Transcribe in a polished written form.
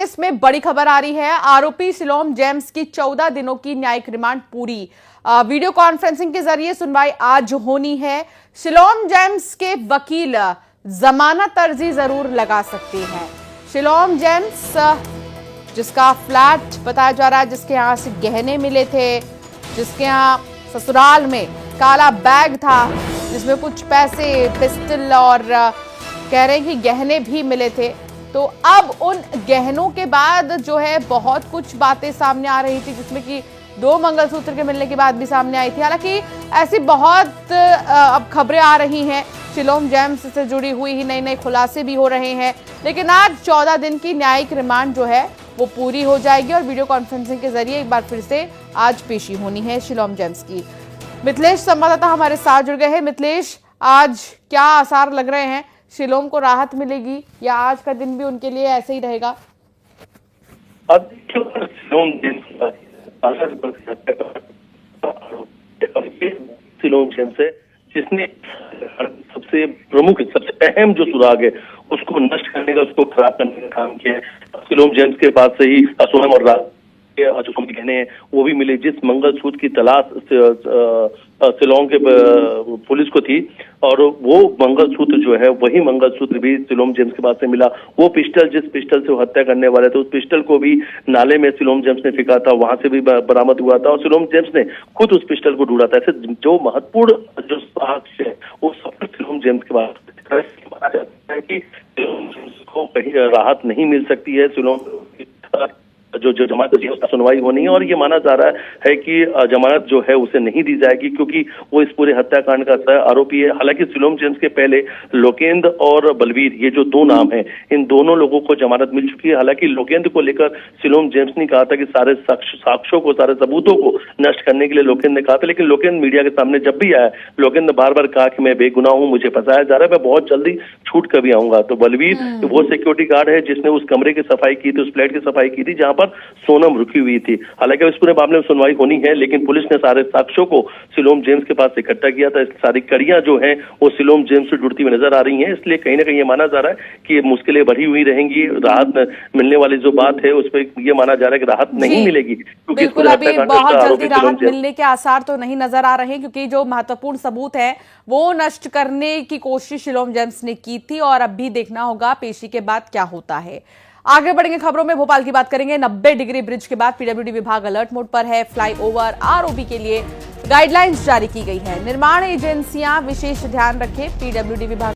इसमें बड़ी खबर आ रही है। आरोपी शिलोम जेम्स की 14 दिनों की न्यायिक रिमांड पूरी। वीडियो कॉन्फ्रेंसिंग के जरिए सुनवाई आज होनी है। शिलोम जेम्स के वकील जमानत अर्जी जरूर लगा सकते हैं। शिलोम जेम्स जिसका फ्लैट बताया जा रहा है, जिसके यहां से गहने मिले थे, जिसके यहां ससुराल में काला बैग था जिसमें कुछ पैसे, पिस्टल और कह रहे हैं कि गहने भी मिले थे। तो अब उन गहनों के बाद जो है बहुत कुछ बातें सामने आ रही थी, जिसमें कि 2 मंगलसूत्र के मिलने की बात भी सामने आई थी। हालांकि ऐसी बहुत अब खबरें आ रही हैं, शिलोम जेम्स से जुड़ी हुई ही नए नए खुलासे भी हो रहे हैं। लेकिन आज 14 दिन की न्यायिक रिमांड जो है वो पूरी हो जाएगी और वीडियो कॉन्फ्रेंसिंग के जरिए एक बार फिर से आज पेशी होनी है शिलोम जेम्स की। मिथिलेश संवाददाता हमारे साथ जुड़ गए हैं। मिथिलेश, आज क्या आसार लग रहे हैं? शिलोम को राहत मिलेगी या आज का दिन भी उनके लिए ऐसे ही रहेगा? शिलोम जेम्स है जिसने सबसे प्रमुख, सबसे अहम जो सुराग है उसको नष्ट करने का, उसको खराब करने का काम किया है। शिलोम जेम्स के पास से ही सोनम और रात जो गहने हैं वो भी मिले। जिस मंगलसूत्र की तलाश शिलोंग के पुलिस को थी और वो मंगलसूत्र जो है वही मंगलसूत्र भी शिलोम जेम्स के पास से मिला। वो पिस्टल, जिस पिस्टल से वो हत्या करने वाले थे, उस पिस्टल को भी नाले में शिलोम जेम्स ने फेंका था, वहां से भी बरामद हुआ था और शिलोम जेम्स ने खुद उस पिस्टल को ढूंढा था। ऐसे जो महत्वपूर्ण जो साक्ष्य है वो सब शिलोम जेम्स के पास माना जाता है कि शिलोम जेम्स को कहीं राहत नहीं मिल सकती है। शिलोम जो जमानत है उसका सुनवाई होनी है और ये माना जा रहा है कि जमानत जो है उसे नहीं दी जाएगी क्योंकि वो इस पूरे हत्याकांड का आरोपी है। हालांकि शिलोम जेम्स के पहले लोकेंद्र और बलवीर, ये जो 2 नाम हैं, इन दोनों लोगों को जमानत मिल चुकी है। हालांकि लोकेंद्र को लेकर शिलोम जेम्स ने कहा था कि सारे साक्ष्यों को, सारे सबूतों को नष्ट करने के लिए लोकेंद्र ने कहा था, लेकिन लोकेंद्र मीडिया के सामने जब भी आया, लोकेंद्र ने बार बार कहा कि मैं बेगुनाह हूं, मुझे फंसाया जा रहा है, मैं बहुत जल्दी छूट कर भी आऊंगा। तो बलवीर वो सिक्योरिटी गार्ड है जिसने उस कमरे की सफाई की थी, उस फ्लैट की सफाई की थी जहां पर सोनम रुकी हुई थी। हालांकि इस पूरे मामले में सुनवाई होनी है, लेकिन पुलिस ने सारे साक्ष्यों को शिलोम जेम्स के पास इकट्ठा किया था। सारी कड़ियां जो हैं वो शिलोम जेम्स से जुड़ती हुई नजर आ रही हैं, इसलिए कहीं ना कहीं ये माना जा रहा है कि मुश्किलें बढ़ी हुई रहेंगी। राहत मिलने वाली जो बात है उस पर ये माना जा रहा है कि राहत नहीं मिलेगी क्योंकि बिल्कुल अभी बहुत जल्दी राहत मिलने के आसार तो नहीं नजर आ रहे हैं, क्योंकि जो महत्वपूर्ण सबूत है वो नष्ट करने की कोशिश शिलोम जेम्स ने की थी और अब भी देखना होगा पेशी के बाद क्या होता है। आगे बढ़ेंगे खबरों में, भोपाल की बात करेंगे। 90 डिग्री ब्रिज के बाद पीडब्ल्यूडी विभाग अलर्ट मोड पर है। फ्लाईओवर आरओबी के लिए गाइडलाइंस जारी की गई है। निर्माण एजेंसियां विशेष ध्यान रखें, पीडब्ल्यूडी विभाग